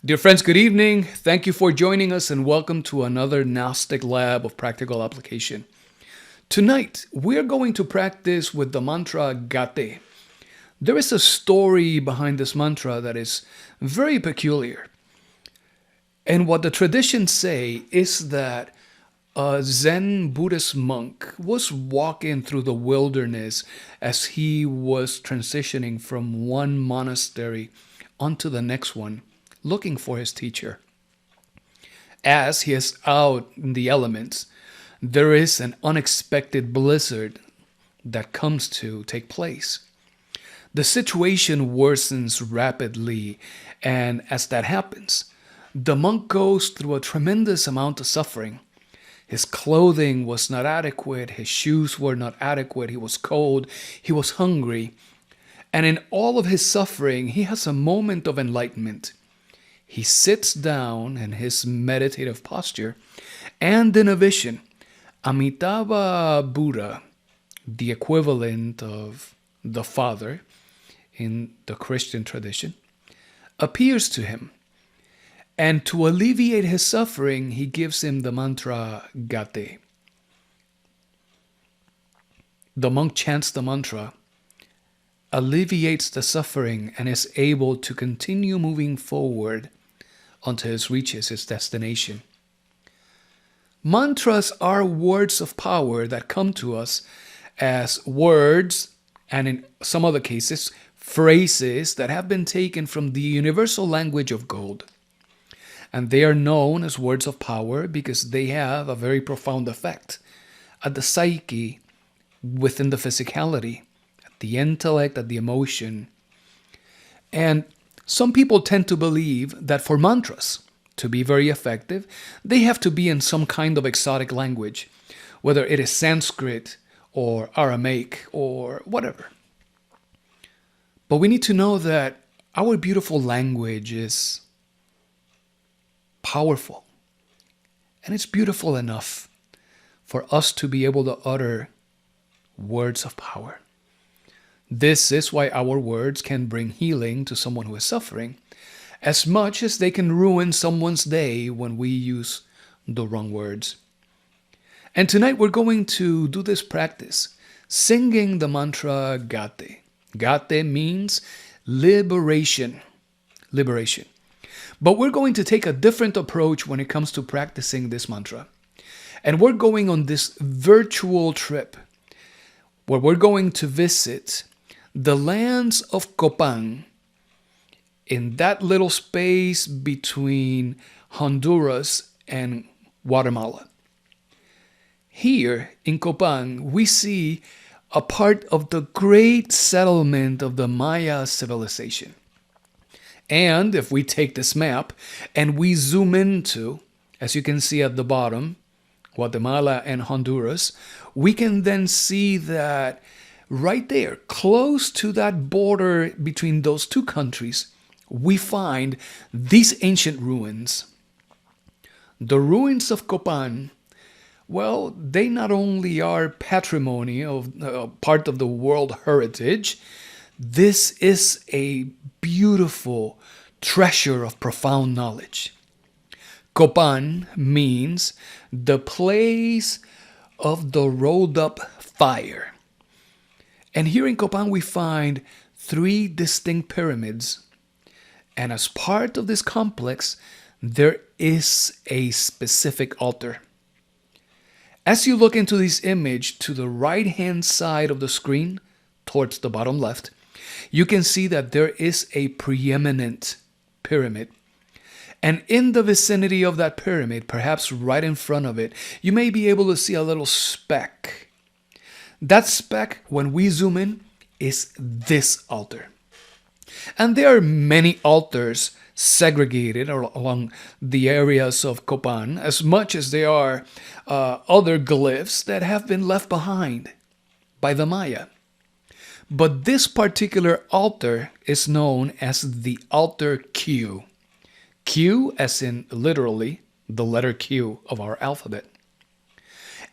Dear friends, good evening. Thank you for joining us and welcome to another Gnostic lab of practical application. Tonight, we're going to practice with the mantra Gate. There is a story behind this mantra that is very peculiar. And what the traditions say is that a Zen Buddhist monk was walking through the wilderness as he was transitioning from one monastery onto the next one, looking for his teacher. As he is out in the elements, there is an unexpected blizzard that comes to take place. The situation worsens rapidly, and as that happens, the monk goes through a tremendous amount of suffering. His clothing was not adequate, his shoes were not adequate, he was cold, he was hungry. And in all of his suffering, he has a moment of enlightenment. He sits down in his meditative posture, and in a vision, Amitabha Buddha, the equivalent of the Father in the Christian tradition, appears to him. And to alleviate his suffering, he gives him the mantra Gate. The monk chants the mantra, alleviates the suffering, and is able to continue moving forward until he reaches his destination. Mantras are words of power that come to us as words, and in some other cases, phrases that have been taken from the universal language of gold. And they are known as words of power because they have a very profound effect at the psyche, within the physicality, at the intellect, at the emotion. And some people tend to believe that for mantras to be very effective, they have to be in some kind of exotic language, whether it is Sanskrit or Aramaic or whatever. But we need to know that our beautiful language is powerful, and it's beautiful enough for us to be able to utter words of power. This is why our words can bring healing to someone who is suffering, as much as they can ruin someone's day when we use the wrong words. And tonight we're going to do this practice, singing the mantra Gate. Gate means liberation. Liberation. But we're going to take a different approach when it comes to practicing this mantra. And we're going on this virtual trip where we're going to visit the lands of Kopan, in that little space between Honduras and Guatemala. Here in Kopan, we see a part of the great settlement of the Maya civilization. And if we take this map and we zoom into, as you can see at the bottom, Guatemala and Honduras, we can then see that right there, close to that border between those two countries, we find these ancient ruins. The ruins of Kopan, well, they not only are patrimony of part of the World Heritage, this is a beautiful treasure of profound knowledge. Kopan means the place of the rolled up fire. And here in Kopan we find 3 distinct pyramids. And as part of this complex, there is a specific altar. As you look into this image to the right-hand side of the screen, towards the bottom left, you can see that there is a preeminent pyramid. And in the vicinity of that pyramid, perhaps right in front of it, you may be able to see a little speck. That speck, when we zoom in, is this altar. And there are many altars segregated along the areas of Kopan, as much as there are other glyphs that have been left behind by the Maya. But this particular altar is known as the altar Q. Q as in literally the letter Q of our alphabet.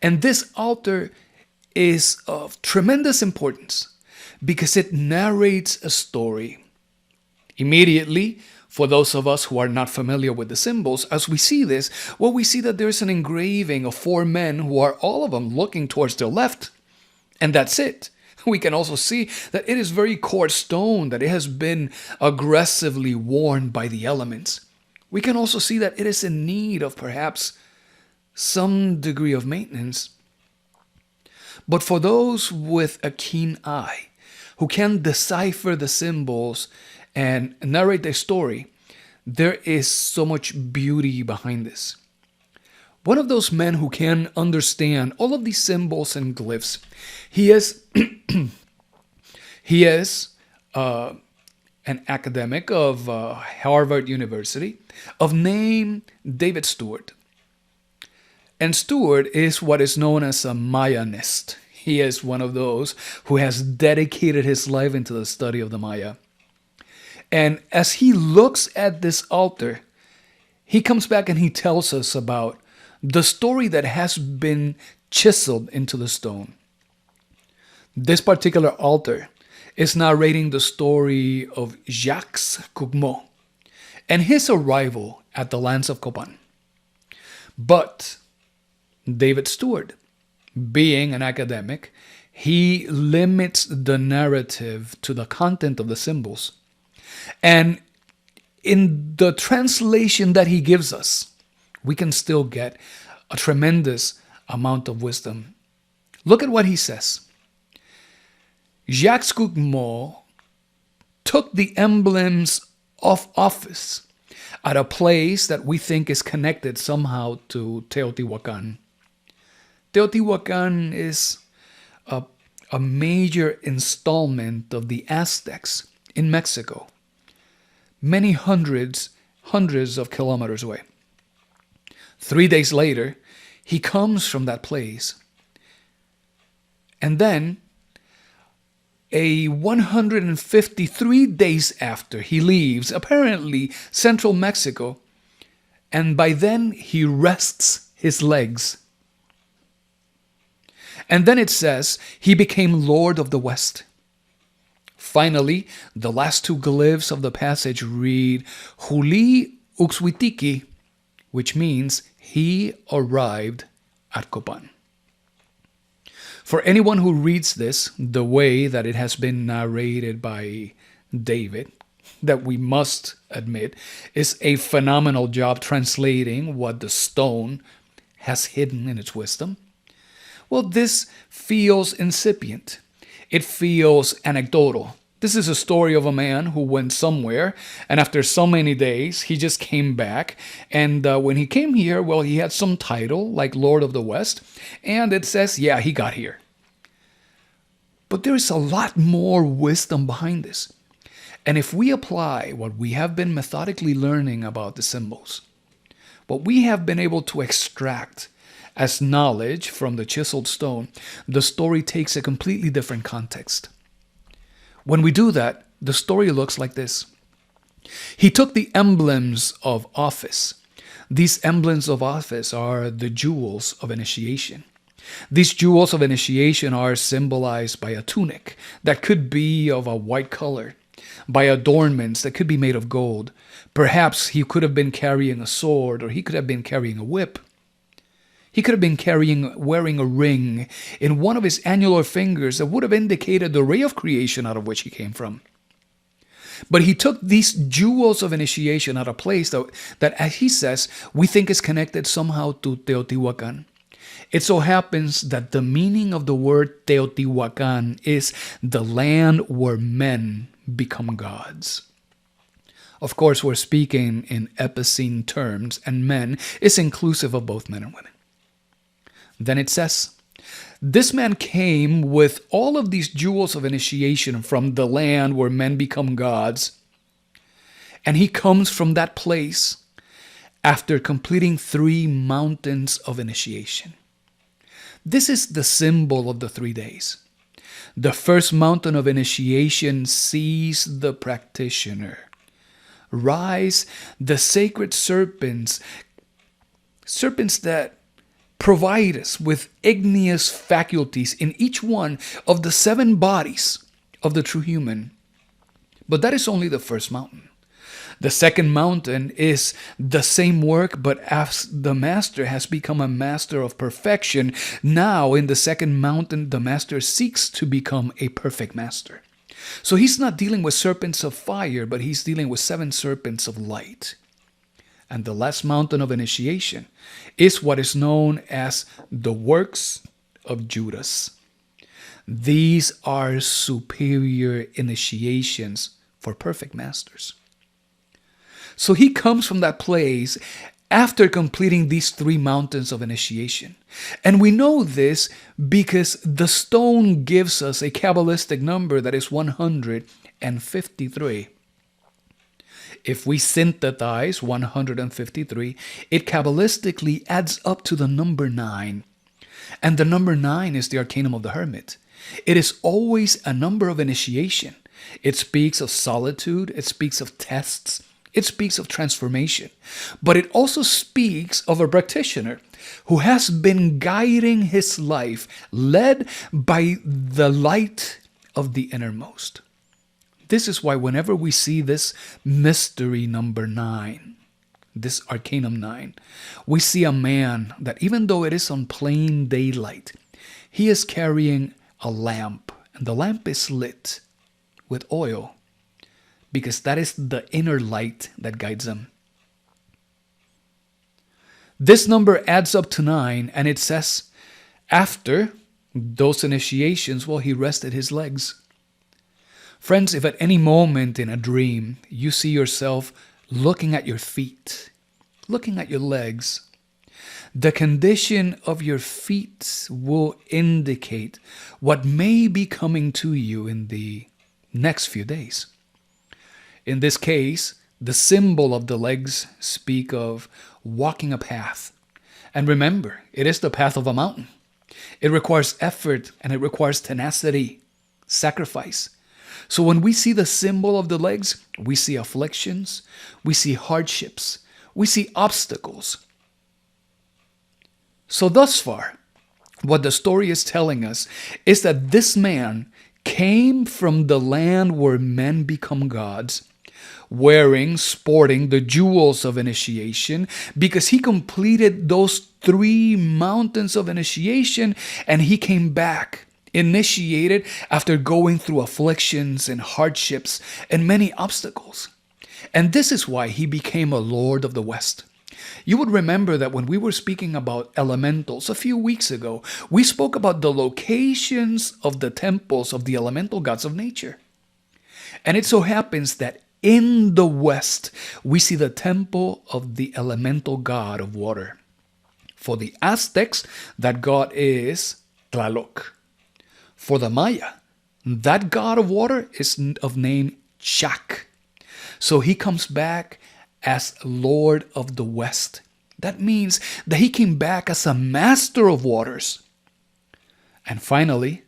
And this altar is of tremendous importance because it narrates a story. Immediately For those of us who are not familiar with the symbols, as we see this, well, we see that there's an engraving of 4 men who are all of them looking towards their left. And that's it. We can also see that it is very coarse stone, that it has been aggressively worn by the elements. We can also see that it is in need of perhaps some degree of maintenance. But for those with a keen eye, who can decipher the symbols and narrate their story, there is so much beauty behind this. One of those men who can understand all of these symbols and glyphs, he is an academic of Harvard University of name David Stewart. And Stewart is what is known as a Mayanist. He is one of those who has dedicated his life into the study of the Maya. And as he looks at this altar, he comes back and he tells us about the story that has been chiseled into the stone. This particular altar is narrating the story of Jacques Cougmot and his arrival at the lands of Kopan. But David Stewart, being an academic, he limits the narrative to the content of the symbols. And in the translation that he gives us, we can still get a tremendous amount of wisdom. Look at what he says. Jacques Cougmot took the emblems of office at a place that we think is connected somehow to Teotihuacan. Teotihuacan is a major installment of the Aztecs in Mexico, many hundreds of kilometers away. 3 days later, he comes from that place. And then, 153 days after, he leaves, apparently central Mexico, and by then he rests his legs. And then it says, he became Lord of the West. Finally, the last 2 glyphs of the passage read, Juli Uxwitiki, which means he arrived at Kopan. For anyone who reads this the way that it has been narrated by David, that we must admit is a phenomenal job translating what the stone has hidden in its wisdom, well, this feels incipient. It feels anecdotal. This is a story of a man who went somewhere, and after so many days, he just came back. And when he came here, well, he had some title, like Lord of the West, and it says, yeah, he got here. But there is a lot more wisdom behind this. And if we apply what we have been methodically learning about the symbols, what we have been able to extract as knowledge from the chiseled stone, the story takes a completely different context. When we do that, the story looks like this. He took the emblems of office. These emblems of office are the jewels of initiation. These jewels of initiation are symbolized by a tunic that could be of a white color, by adornments that could be made of gold. Perhaps he could have been carrying a sword, or he could have been carrying a whip. He could have been wearing a ring in one of his annular fingers that would have indicated the ray of creation out of which he came from. But he took these jewels of initiation at a place that, as he says, we think is connected somehow to Teotihuacan. It so happens that the meaning of the word Teotihuacan is the land where men become gods. Of course, we're speaking in epicene terms, and men is inclusive of both men and women. Then it says, this man came with all of these jewels of initiation from the land where men become gods. And he comes from that place after completing 3 mountains of initiation. This is the symbol of the 3 days. The first mountain of initiation sees the practitioner rise the sacred serpents that provide us with igneous faculties in each one of the 7 bodies of the true human. But that is only the first mountain. The second mountain is the same work, but as the master has become a master of perfection, now in the second mountain, the master seeks to become a perfect master. So he's not dealing with serpents of fire, but he's dealing with 7 serpents of light. And the last mountain of initiation is what is known as the Works of Judas. These are superior initiations for perfect masters. So he comes from that place after completing these 3 mountains of initiation. And we know this because the stone gives us a Kabbalistic number that is 153. If we synthesize 153, it Kabbalistically adds up to the number 9. And the number 9 is the Arcanum of the Hermit. It is always a number of initiation. It speaks of solitude. It speaks of tests. It speaks of transformation. But it also speaks of a practitioner who has been guiding his life, led by the light of the innermost. This is why whenever we see this mystery number 9, this Arcanum 9, we see a man that even though it is on plain daylight, he is carrying a lamp, and the lamp is lit with oil because that is the inner light that guides him. This number adds up to 9, and it says after those initiations, well, he rested his legs. Friends, if at any moment in a dream you see yourself looking at your feet, looking at your legs, the condition of your feet will indicate what may be coming to you in the next few days. In this case, the symbol of the legs speak of walking a path. And remember, it is the path of a mountain. It requires effort and it requires tenacity, sacrifice. So when we see the symbol of the legs, we see afflictions, we see hardships, we see obstacles. So thus far, what the story is telling us is that this man came from the land where men become gods, sporting the jewels of initiation, because he completed those 3 mountains of initiation and he came back initiated after going through afflictions and hardships and many obstacles. And this is why he became a Lord of the West. You would remember that when we were speaking about elementals a few weeks ago, we spoke about the locations of the temples of the elemental gods of nature. And it so happens that in the West, we see the temple of the elemental god of water. For the Aztecs, that god is Tlaloc. For the Maya, that god of water is of name Chak. So he comes back as Lord of the West. That means that he came back as a master of waters. And finally,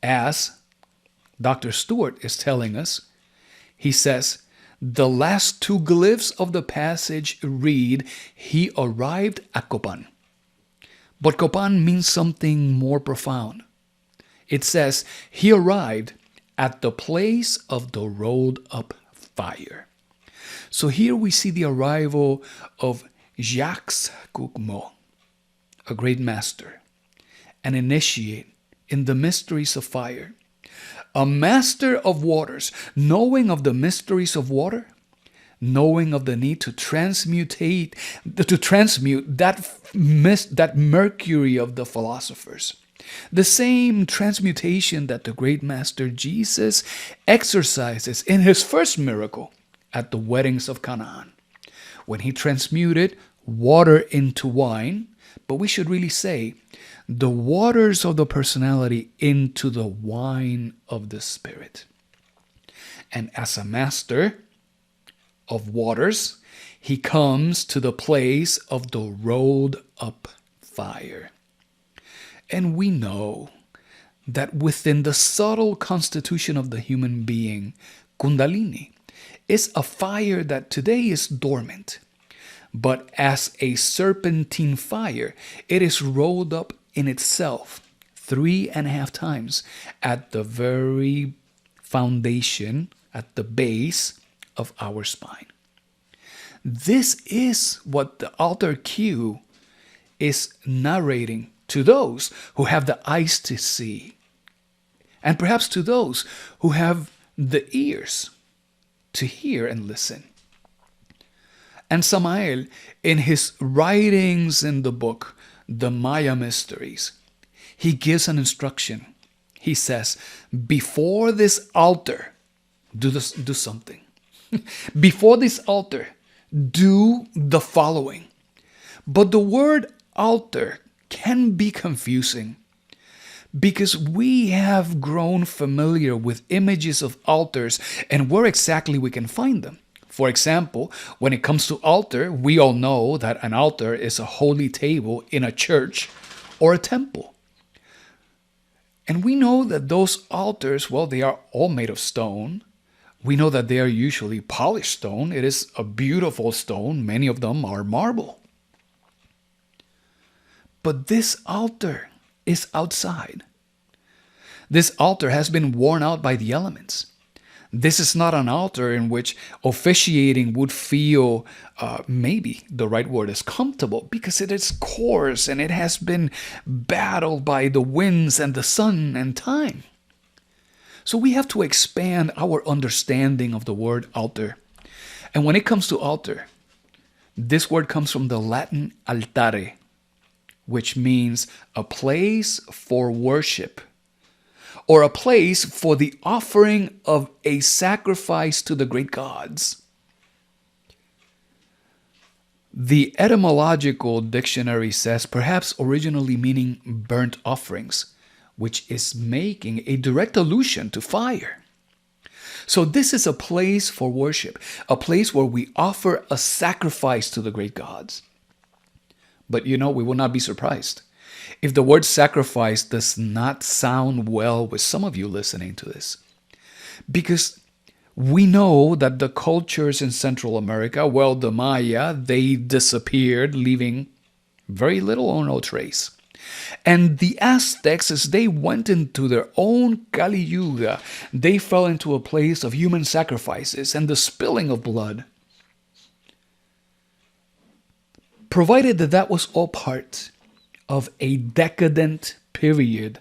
as Dr. Stewart is telling us, he says, the last 2 glyphs of the passage read, he arrived at Kopan. But Kopan means something more profound. It says, he arrived at the place of the rolled up fire. So here we see the arrival of Jacques Coukmo, a great master, an initiate in the mysteries of fire, a master of waters, knowing of the mysteries of water, knowing of the need to transmute that mercury of the philosophers. The same transmutation that the great master Jesus exercises in his first miracle at the weddings of Canaan, when he transmuted water into wine, but we should really say the waters of the personality into the wine of the spirit. And as a master of waters, he comes to the place of the rolled up fire. And we know that within the subtle constitution of the human being, Kundalini is a fire that today is dormant. But as a serpentine fire, it is rolled up in itself 3.5 times at the very foundation, at the base of our spine. This is what the altar cue is narrating to those who have the eyes to see, and perhaps to those who have the ears to hear and listen. And Samael, in his writings in the book, The Maya Mysteries, he gives an instruction. He says, before this altar, do something. Before this altar, do the following. But the word altar can be confusing because we have grown familiar with images of altars and where exactly we can find them. For example, when it comes to altar, we all know that an altar is a holy table in a church or a temple. And we know that those altars, well, they are all made of stone. We know that they are usually polished stone. It is a beautiful stone. Many of them are marble. But this altar is outside. This altar has been worn out by the elements. This is not an altar in which officiating would feel, maybe the right word is comfortable, because it is coarse and it has been battled by the winds and the sun and time. So we have to expand our understanding of the word altar. And when it comes to altar, this word comes from the Latin altare, which means a place for worship, or a place for the offering of a sacrifice to the great gods. The etymological dictionary says perhaps originally meaning burnt offerings, which is making a direct allusion to fire. So this is a place for worship, a place where we offer a sacrifice to the great gods. But we will not be surprised if the word sacrifice does not sound well with some of you listening to this. Because we know that the cultures in Central America, well, the Maya, they disappeared, leaving very little or no trace. And the Aztecs, as they went into their own Kali Yuga, they fell into a place of human sacrifices and the spilling of blood. Provided that was all part of a decadent period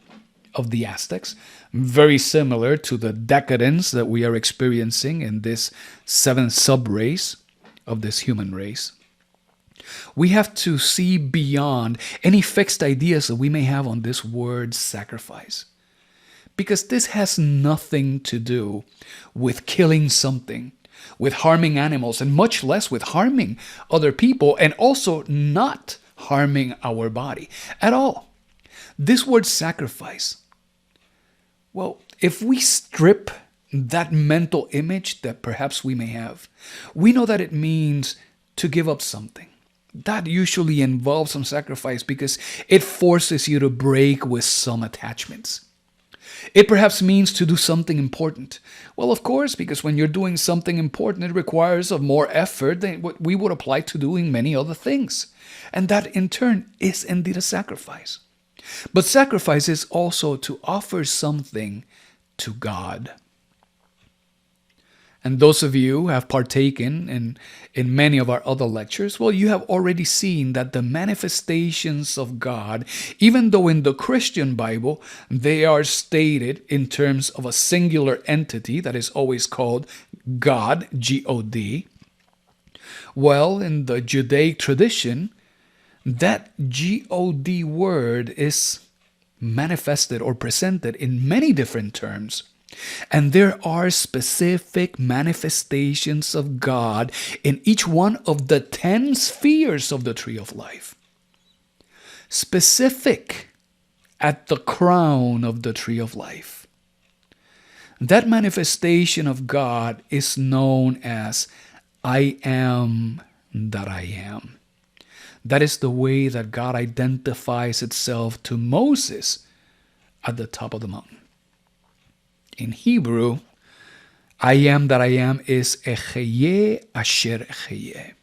of the Aztecs, very similar to the decadence that we are experiencing in this seventh sub-race of this human race. We have to see beyond any fixed ideas that we may have on this word sacrifice. Because this has nothing to do with killing something, with harming animals, and much less with harming other people, and also not harming our body at all. This word sacrifice, well, if we strip that mental image that perhaps we may have, we know that it means to give up something. That usually involves some sacrifice because it forces you to break with some attachments. It perhaps means to do something important. Well, of course, because when you're doing something important, it requires of more effort than what we would apply to doing many other things. And that in turn is indeed a sacrifice. But sacrifice is also to offer something to God. And those of you who have partaken in many of our other lectures, well, you have already seen that the manifestations of God, even though in the Christian Bible, they are stated in terms of a singular entity that is always called God, G-O-D. Well, in the Judaic tradition, that G-O-D word is manifested or presented in many different terms. And there are specific manifestations of God in each one of the 10 spheres of the tree of life. Specific at the crown of the tree of life. That manifestation of God is known as I am that I am. That is the way that God identifies itself to Moses at the top of the mountain. In Hebrew, I am that I am is Echeye Asher Echeye.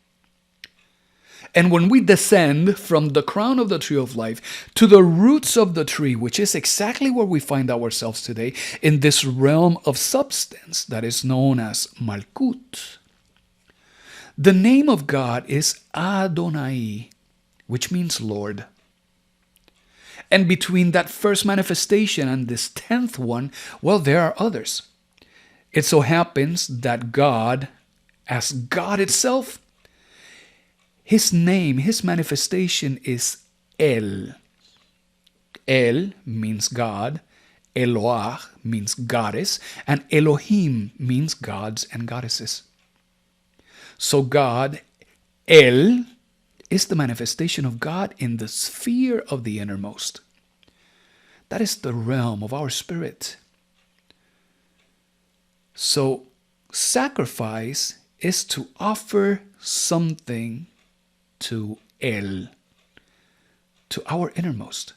And when we descend from the crown of the tree of life to the roots of the tree, which is exactly where we find ourselves today, in this realm of substance that is known as Malkut, The name of God is Adonai, which means Lord. And between that first manifestation and this 10th one, well, there are others. It so happens that God, as God itself, his name, his manifestation is El. El means God, Eloah means goddess, and Elohim means gods and goddesses. So God, El, is the manifestation of God in the sphere of the innermost. That is the realm of our spirit. So sacrifice is to offer something to El, to our innermost,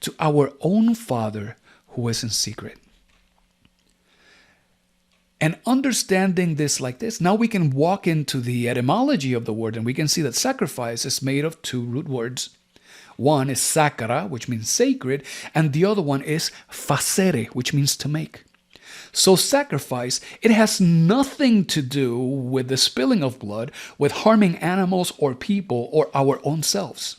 to our own Father who is in secret. And understanding this like this, now we can walk into the etymology of the word and we can see that sacrifice is made of two root words. One is sacra, which means sacred, and the other one is facere, which means to make. So sacrifice, it has nothing to do with the spilling of blood, with harming animals or people or our own selves.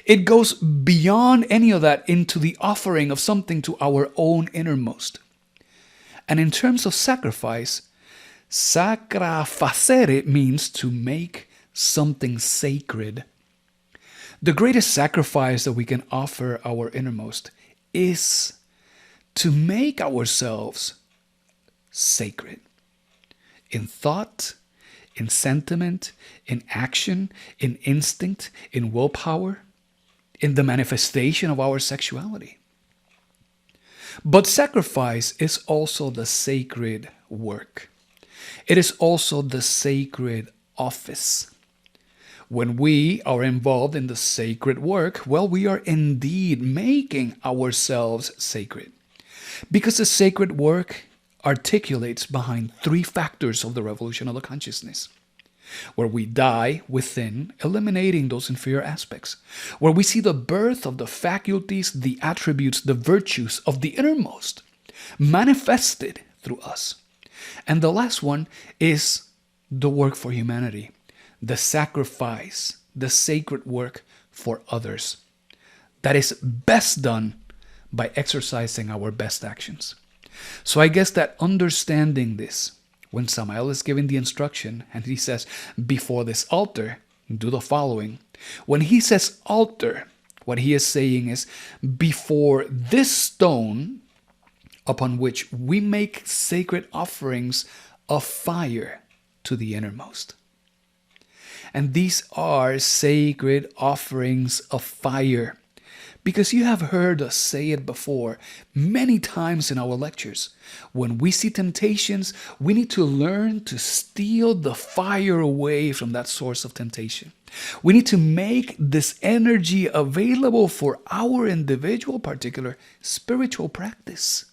It goes beyond any of that into the offering of something to our own innermost. And in terms of sacrifice, sacra facere means to make something sacred. The greatest sacrifice that we can offer our innermost is to make ourselves sacred in thought, in sentiment, in action, in instinct, in willpower, in the manifestation of our sexuality. But sacrifice is also the sacred work. It is also the sacred office. When we are involved in the sacred work, well, we are indeed making ourselves sacred. Because the sacred work articulates behind three factors of the revolution of the consciousness. Where we die within, eliminating those inferior aspects. Where we see the birth of the faculties, the attributes, the virtues of the innermost manifested through us. And the last one is the work for humanity, the sacrifice, the sacred work for others. That is best done by exercising our best actions. So I guess that understanding this, when Samael is giving the instruction and he says, before this altar, do the following. When he says altar, what he is saying is, before this stone upon which we make sacred offerings of fire to the innermost. And these are sacred offerings of fire. Because you have heard us say it before many times in our lectures. When we see temptations, we need to learn to steal the fire away from that source of temptation. We need to make this energy available for our individual, particular spiritual practice.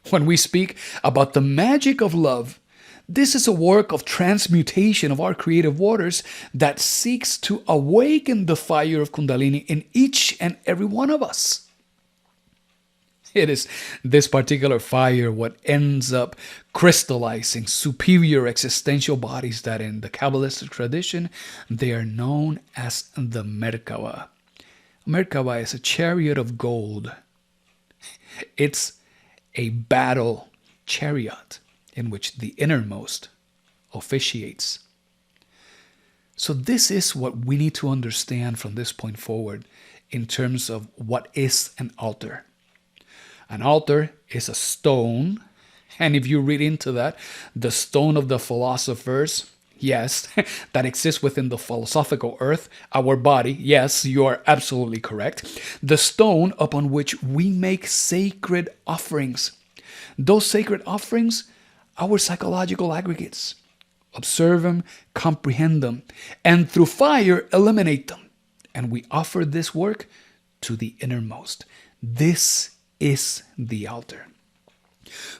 When we speak about the magic of love, this is a work of transmutation of our creative waters that seeks to awaken the fire of Kundalini in each and every one of us. It is this particular fire what ends up crystallizing superior existential bodies that in the Kabbalistic tradition, they are known as the Merkaba. Merkaba is a chariot of gold. It's a battle chariot in which the innermost officiates. So this is what we need to understand from this point forward in terms of what is an altar. An altar is a stone, and if you read into that, the stone of the philosophers, yes, that exists within the philosophical earth, our body, yes, you are absolutely correct. The stone upon which we make sacred offerings. Those sacred offerings, our psychological aggregates. Observe them, comprehend them, and through fire, eliminate them. And we offer this work to the innermost. This is the altar.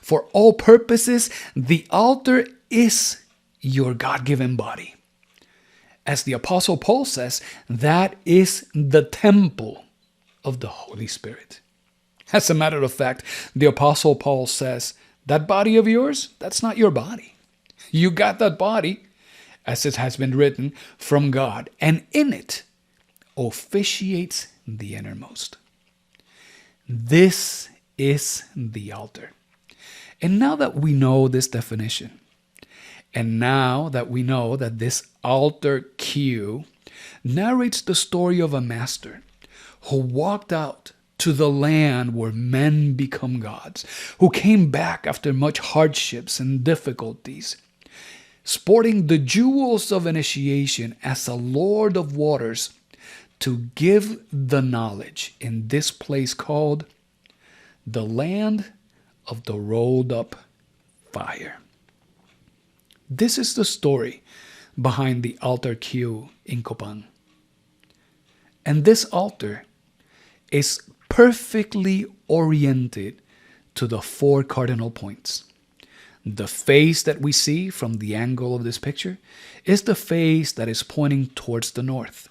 For all purposes, the altar is your God-given body. As the Apostle Paul says, that is the temple of the Holy Spirit. As a matter of fact, the Apostle Paul says, that body of yours, that's not your body. You got that body, as it has been written, from God, and in it officiates the innermost. This is the altar. And now that we know this definition, and now that we know that this altar cue narrates the story of a master who walked out to the land where men become gods, who came back after much hardships and difficulties, sporting the jewels of initiation as a lord of waters, to give the knowledge in this place called the land of the rolled up fire. This is the story behind the altar cue in Kopan. And this altar is perfectly oriented to the 4 cardinal points. The face that we see from the angle of this picture is the face that is pointing towards the north.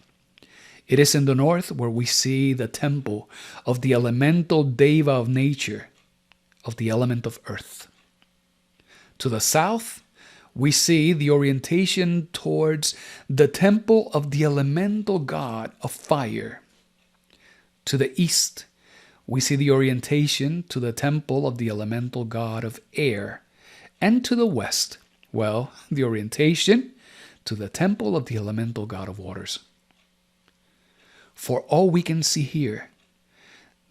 It is in the north where we see the temple of the elemental deva of nature, of the element of earth. To the south, we see the orientation towards the temple of the elemental god of fire. To the east, we see the orientation to the temple of the elemental god of air. And to the west, well, the orientation to the temple of the elemental god of waters. For all we can see here,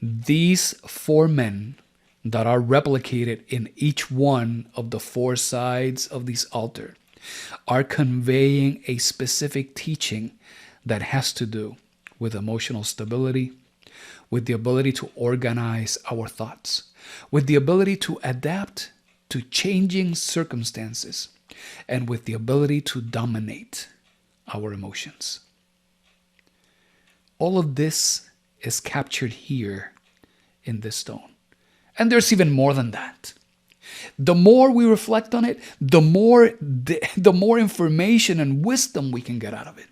these 4 men that are replicated in each one of the 4 sides of this altar are conveying a specific teaching that has to do with emotional stability, with the ability to organize our thoughts, with the ability to adapt to changing circumstances, and with the ability to dominate our emotions. All of this is captured here in this stone. And there's even more than that. The more we reflect on it, the more information and wisdom we can get out of it.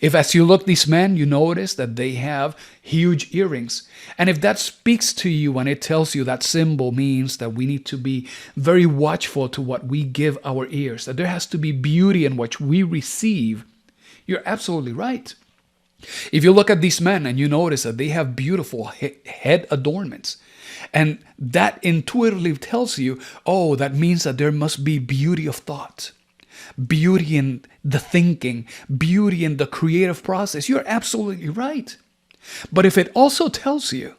If as you look these men, you notice that they have huge earrings. And if that speaks to you and it tells you that symbol means that we need to be very watchful to what we give our ears, that there has to be beauty in what we receive, you're absolutely right. If you look at these men and you notice that they have beautiful head adornments, and that intuitively tells you, oh, that means that there must be beauty of thought, beauty in the thinking, beauty in the creative process. You're absolutely right. But if it also tells you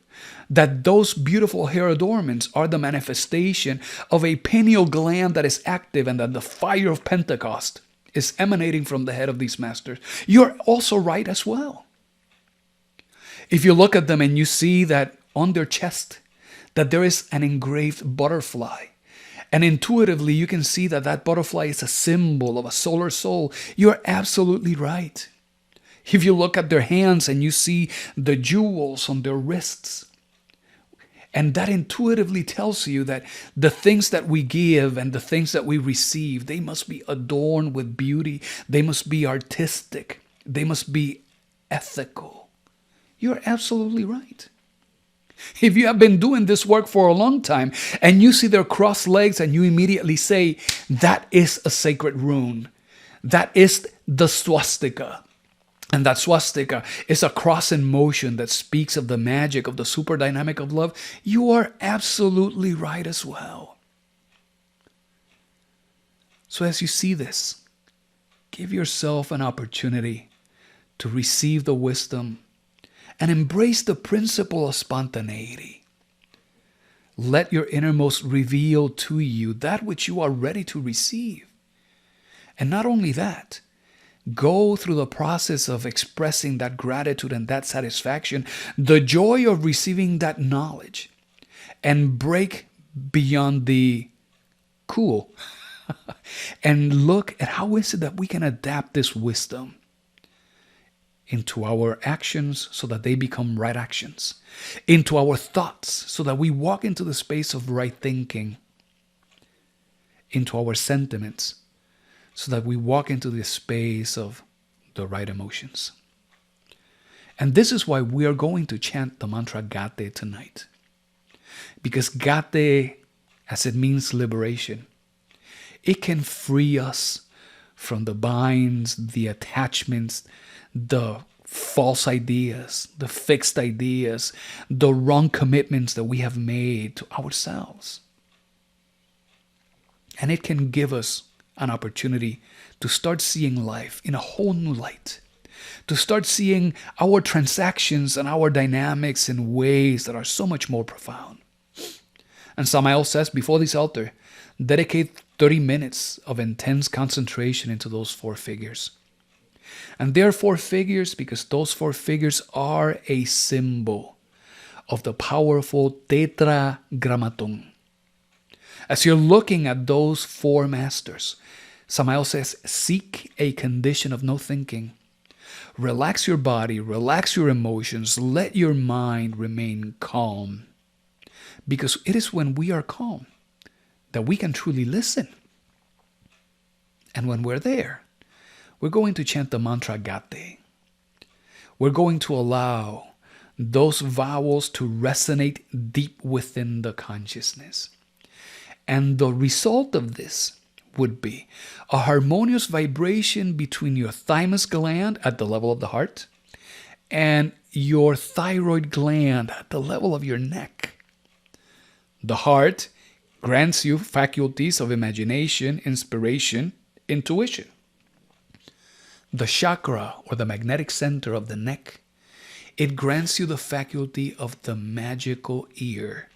that those beautiful hair adornments are the manifestation of a pineal gland that is active and that the fire of Pentecost is emanating from the head of these masters, you're also right as well. If you look at them and you see that on their chest, that there is an engraved butterfly, and intuitively you can see that that butterfly is a symbol of a solar soul, you're absolutely right. If you look at their hands and you see the jewels on their wrists, and that intuitively tells you that the things that we give and the things that we receive, they must be adorned with beauty. They must be artistic. They must be ethical. You're absolutely right. If you have been doing this work for a long time and you see their crossed legs and you immediately say, that is a sacred rune. That is the swastika. And that swastika is a cross in motion that speaks of the magic of the super dynamic of love. You are absolutely right as well. So as you see this, give yourself an opportunity to receive the wisdom and embrace the principle of spontaneity. Let your innermost reveal to you that which you are ready to receive. And not only that, go through the process of expressing that gratitude and that satisfaction, the joy of receiving that knowledge, and break beyond the cool and look at how is it that we can adapt this wisdom into our actions so that they become right actions, into our thoughts so that we walk into the space of right thinking, into our sentiments so that we walk into the space of the right emotions. And this is why we are going to chant the mantra Gate tonight. Because Gate, as it means liberation, It can free us from the binds, the attachments, the false ideas, the fixed ideas, the wrong commitments that we have made to ourselves. And it can give us an opportunity to start seeing life in a whole new light, to start seeing our transactions and our dynamics in ways that are so much more profound. And Samael says, before this altar, dedicate 30 minutes of intense concentration into those 4 figures. And they're 4 figures because those 4 figures are a symbol of the powerful tetragrammaton. As you're looking at those 4 masters, Samael says, seek a condition of no thinking. Relax your body, relax your emotions, let your mind remain calm. Because it is when we are calm that we can truly listen. And when we're there, we're going to chant the mantra Gate. We're going to allow those vowels to resonate deep within the consciousness. And the result of this would be a harmonious vibration between your thymus gland at the level of the heart and your thyroid gland at the level of your neck. The heart grants you faculties of imagination, inspiration, intuition. The chakra, or the magnetic center of the neck, it grants you the faculty of the magical ear,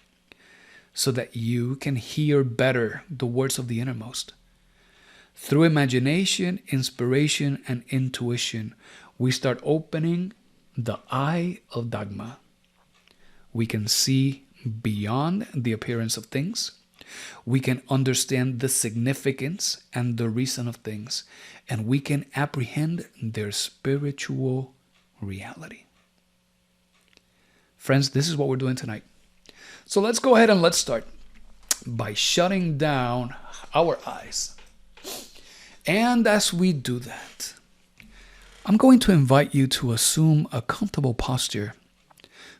so that you can hear better the words of the innermost. Through imagination, inspiration, and intuition, we start opening the Eye of Dagma. We can see beyond the appearance of things. We can understand the significance and the reason of things, and we can apprehend their spiritual reality. Friends, this is what we're doing tonight. So let's go ahead and let's start by shutting down our eyes. And as we do that, I'm going to invite you to assume a comfortable posture.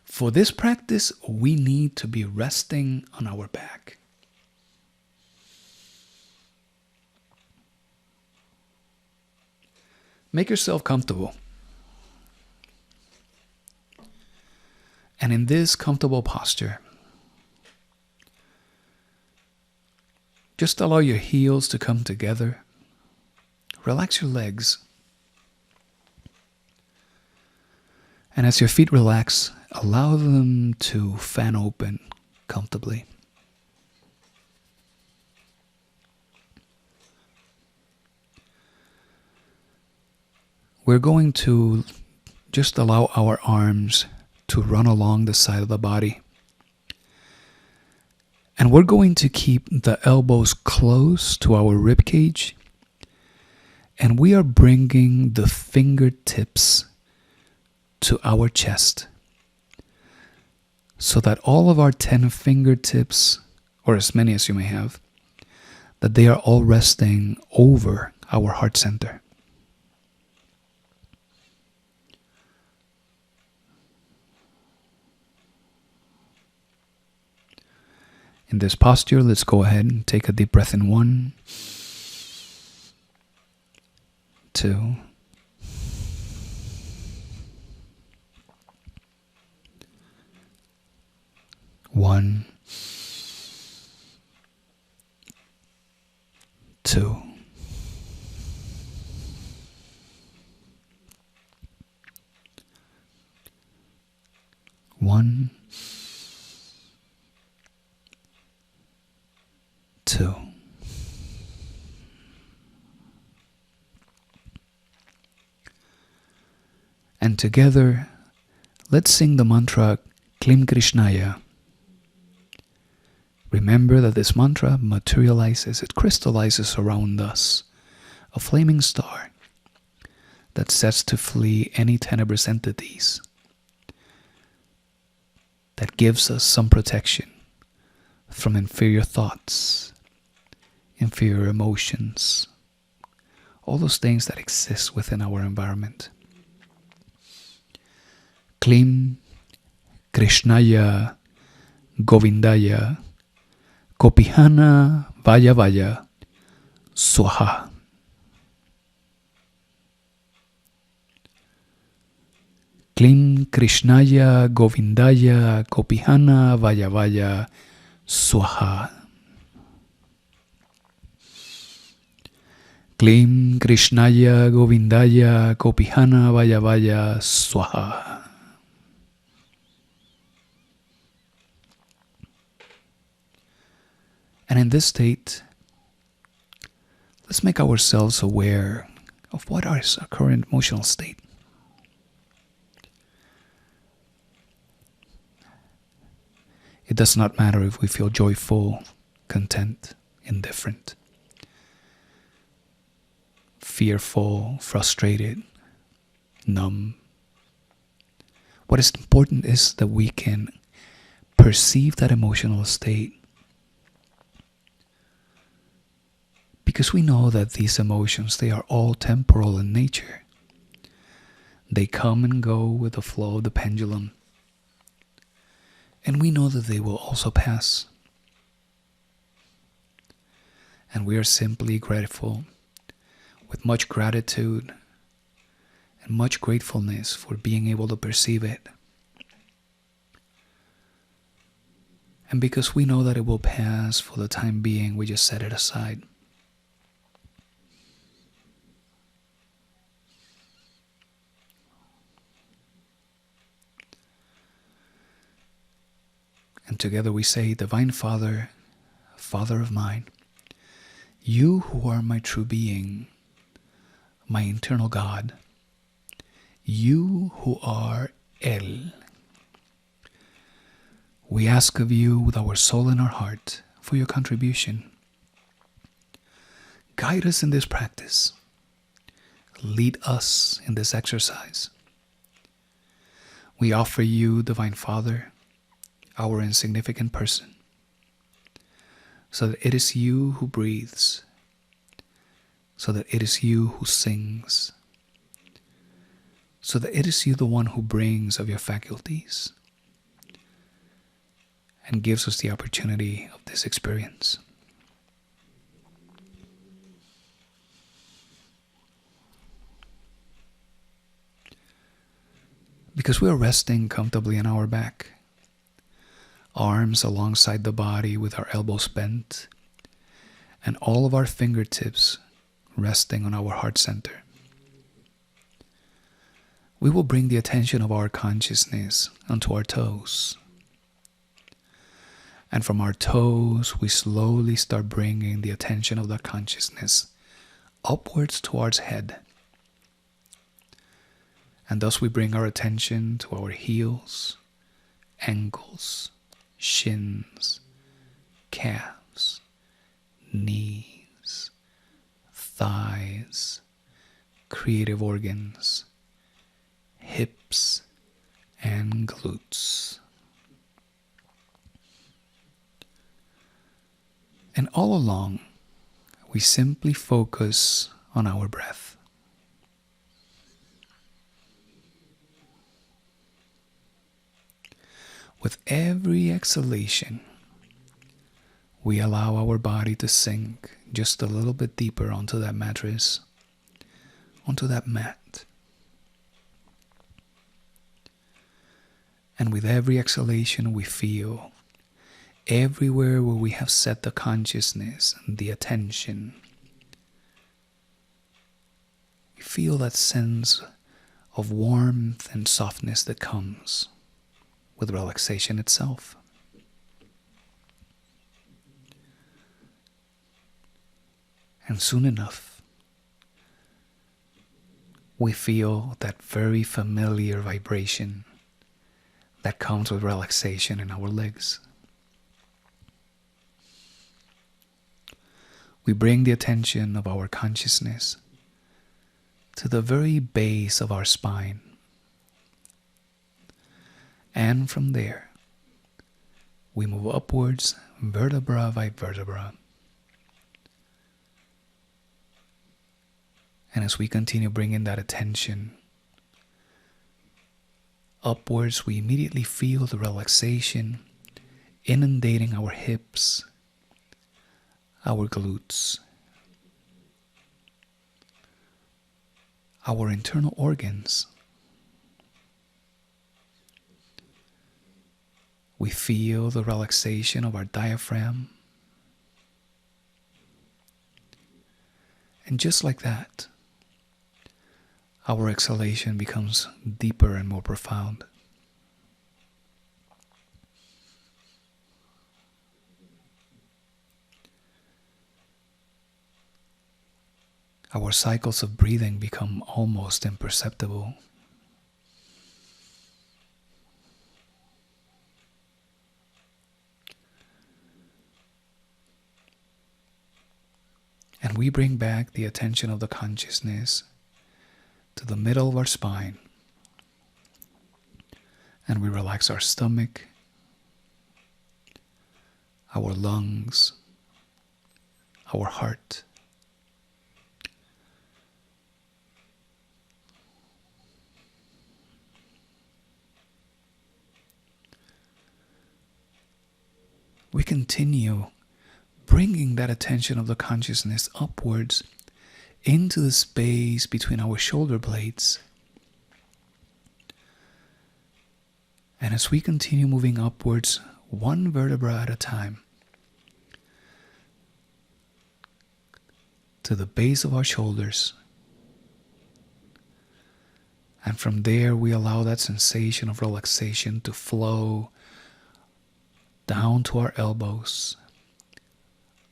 For this practice, we need to be resting on our back. Make yourself comfortable. And in this comfortable posture, just allow your heels to come together. Relax your legs. And as your feet relax, allow them to fan open comfortably. We're going to just allow our arms to run along the side of the body. And we're going to keep the elbows close to our rib cage. And we are bringing the fingertips to our chest, so that all of our 10 fingertips, or as many as you may have, that they are all resting over our heart center. In this posture, let's go ahead and take a deep breath in 1, 2, 1, 2, 1, 2. And together, let's sing the mantra Klim Krishnaya. Remember that this mantra materializes, it crystallizes around us, a flaming star that sets to flee any tenebrous entities, that gives us some protection from inferior thoughts, inferior emotions, all those things that exist within our environment. Klim Krishnaya Govindaya Kopihana Vaya Vaya Swaha. Klim Krishnaya Govindaya Kopihana Vaya Swaha. Klim Krishnaya Govindaya Kopihana Vaya Swaha. And in this state, let's make ourselves aware of what is our current emotional state. It does not matter if we feel joyful, content, indifferent, fearful, frustrated, numb. What is important is that we can perceive that emotional state, because we know that these emotions, they are all temporal in nature. They come and go with the flow of the pendulum. And we know that they will also pass. And we are simply grateful, with much gratitude and much gratefulness for being able to perceive it. And because we know that it will pass for the time being, we just set it aside. And together we say, Divine Father, Father of mine, you who are my true being, my internal God, you who are El. We ask of you with our soul and our heart for your contribution. Guide us in this practice. Lead us in this exercise. We offer you, Divine Father, our insignificant person, so that it is you who breathes, so that it is you who sings, so that it is you the one who brings of your faculties and gives us the opportunity of this experience. Because we are resting comfortably on our back, arms alongside the body with our elbows bent, and all of our fingertips resting on our heart center. We will bring the attention of our consciousness onto our toes. And from our toes, we slowly start bringing the attention of the consciousness upwards towards head. And thus we bring our attention to our heels, ankles, shins, calves, knees, thighs, creative organs, hips, and glutes. And all along, we simply focus on our breath. With every exhalation, we allow our body to sink just a little bit deeper onto that mattress, onto that mat. And with every exhalation, we feel everywhere where we have set the consciousness and the attention, we feel that sense of warmth and softness that comes with relaxation itself. And soon enough, we feel that very familiar vibration that comes with relaxation in our legs. We bring the attention of our consciousness to the very base of our spine. And from there, we move upwards, vertebra by vertebra. And as we continue bringing that attention upwards, we immediately feel the relaxation inundating our hips, our glutes, our internal organs. We feel the relaxation of our diaphragm. And just like that, our exhalation becomes deeper and more profound. Our cycles of breathing become almost imperceptible. And we bring back the attention of the consciousness to the middle of our spine. And we relax our stomach, our lungs, our heart. We continue bringing that attention of the consciousness upwards into the space between our shoulder blades. And as we continue moving upwards, one vertebra at a time, to the base of our shoulders. And from there, we allow that sensation of relaxation to flow down to our elbows,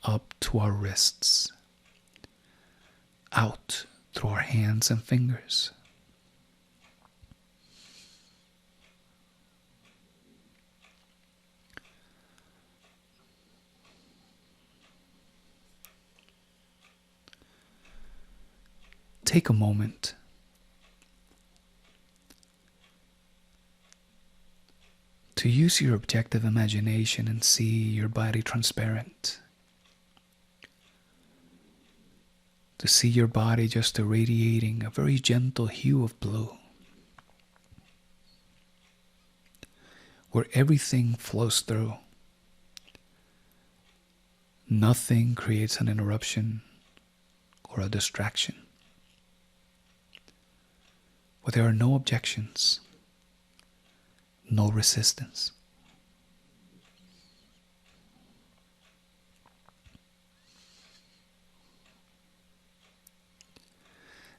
up to our wrists, out through our hands and fingers. Take a moment to use your objective imagination and see your body transparent. To see your body just irradiating a very gentle hue of blue, where everything flows through. Nothing creates an interruption or a distraction. Where there are no objections, no resistance.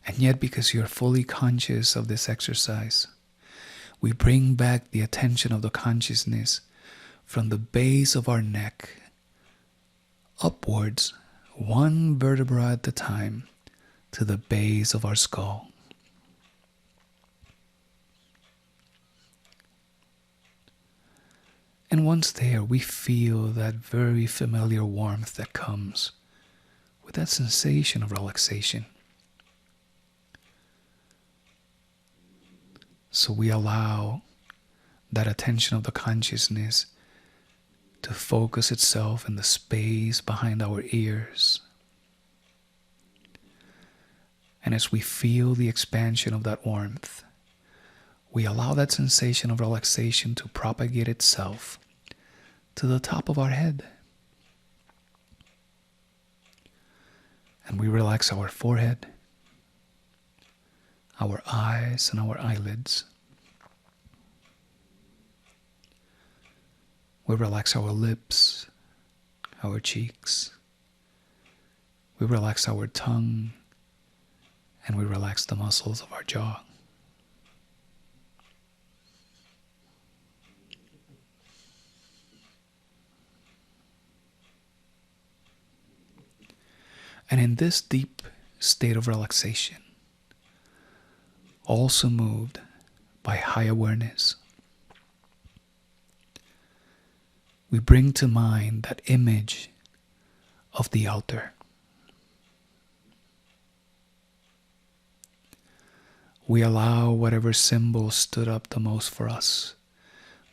And yet, because you're fully conscious of this exercise, we bring back the attention of the consciousness from the base of our neck upwards, one vertebra at a time, to the base of our skull. And once there, we feel that very familiar warmth that comes with that sensation of relaxation. So we allow that attention of the consciousness to focus itself in the space behind our ears. And as we feel the expansion of that warmth, we allow that sensation of relaxation to propagate itself to the top of our head. And we relax our forehead, our eyes, and our eyelids. We relax our lips, our cheeks. We relax our tongue, and we relax the muscles of our jaw. And in this deep state of relaxation, also moved by high awareness, we bring to mind that image of the altar. We allow whatever symbol stood up the most for us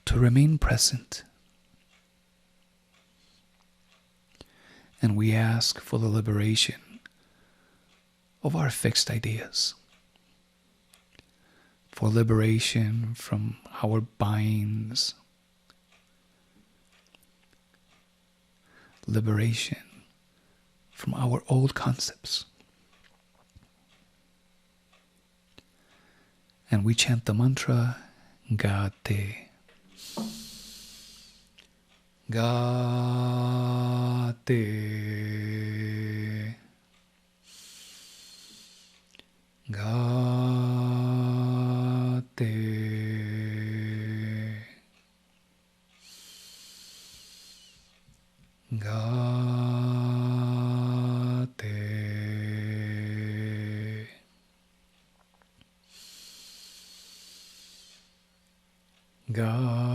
to remain present. And we ask for the liberation of our fixed ideas, for liberation from our binds, liberation from our old concepts. And we chant the mantra Gate. Gate. Gate.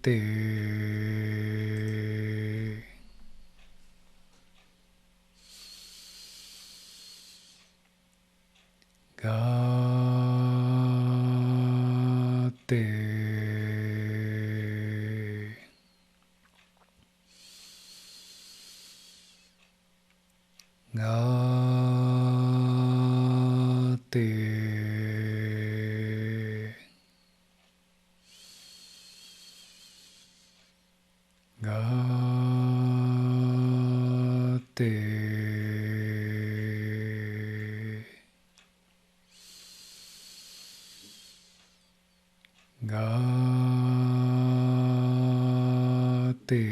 Gate. Gate. Gate.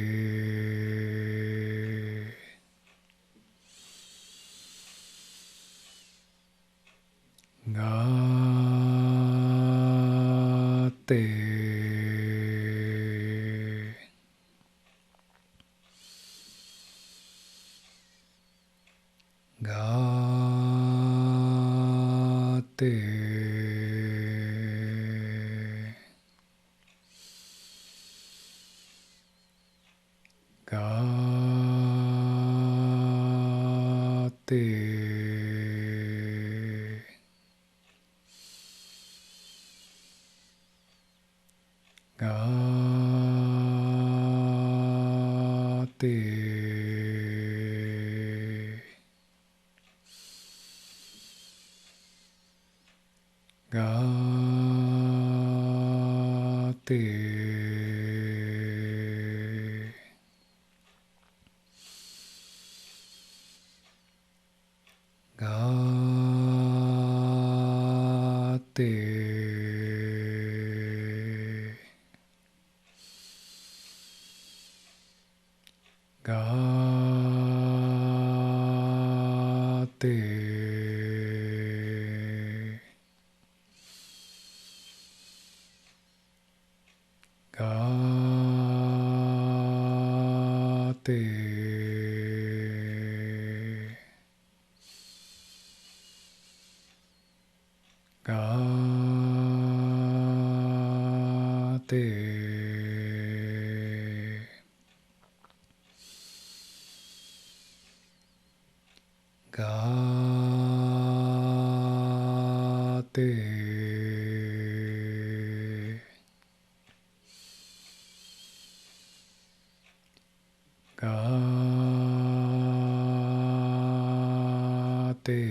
Gate.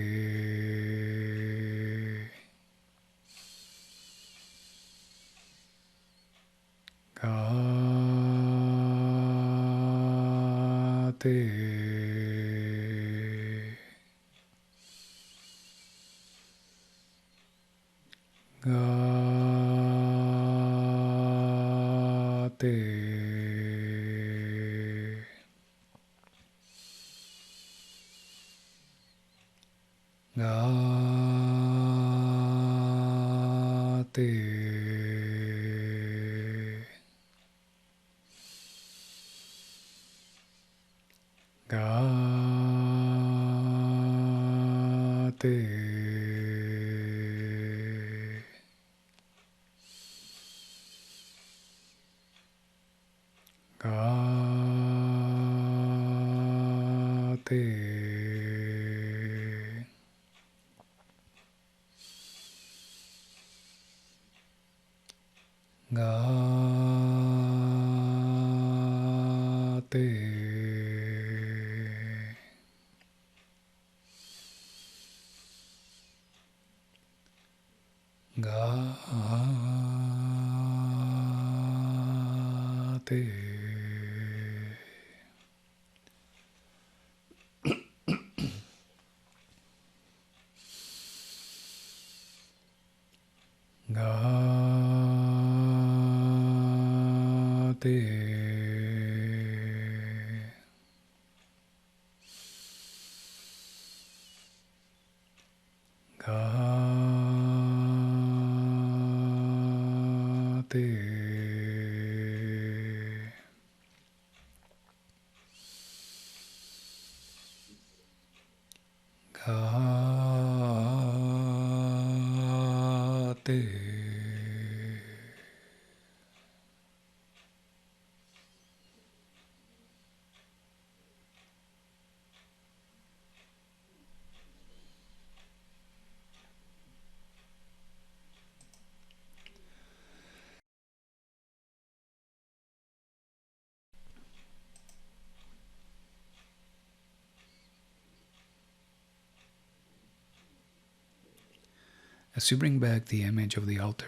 As you bring back the image of the altar,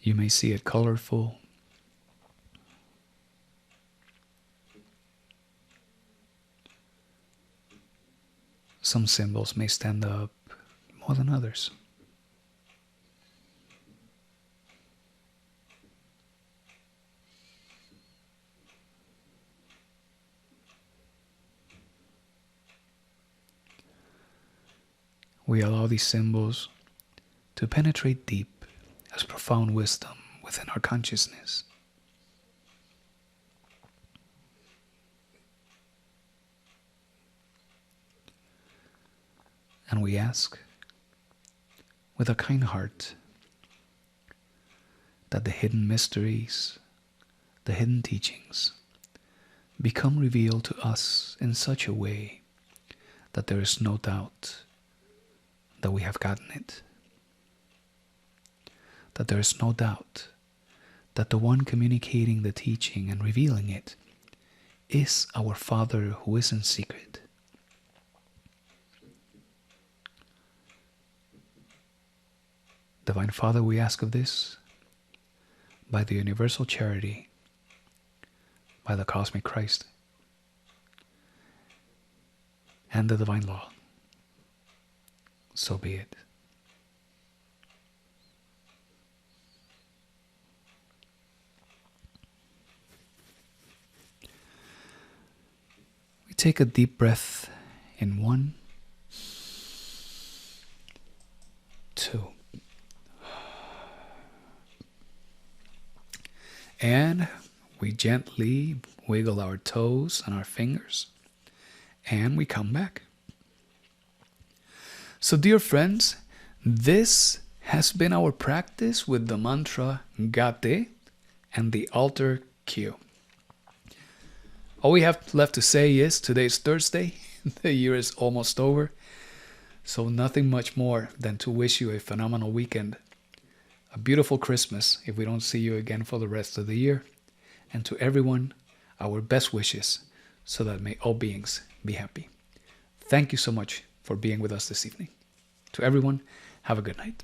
you may see it colorful. Some symbols may stand up more than others. We allow these symbols to penetrate deep as profound wisdom within our consciousness. And we ask, with a kind heart, that the hidden mysteries, the hidden teachings, become revealed to us in such a way that there is no doubt that we have gotten it. That there is no doubt that the one communicating the teaching and revealing it is our Father who is in secret. Divine Father, we ask of this by the universal charity, by the cosmic Christ, and the divine law. So be it. We take a deep breath in 1, 2. And we gently wiggle our toes and our fingers, and we come back. So dear friends, this has been our practice with the mantra Gate and the altar cue. All we have left to say is today's Thursday, the year is almost over, so nothing much more than to wish you a phenomenal weekend, a beautiful Christmas if we don't see you again for the rest of the year, and to everyone, our best wishes, so that may all beings be happy. Thank you so much for being with us this evening. To everyone, have a good night.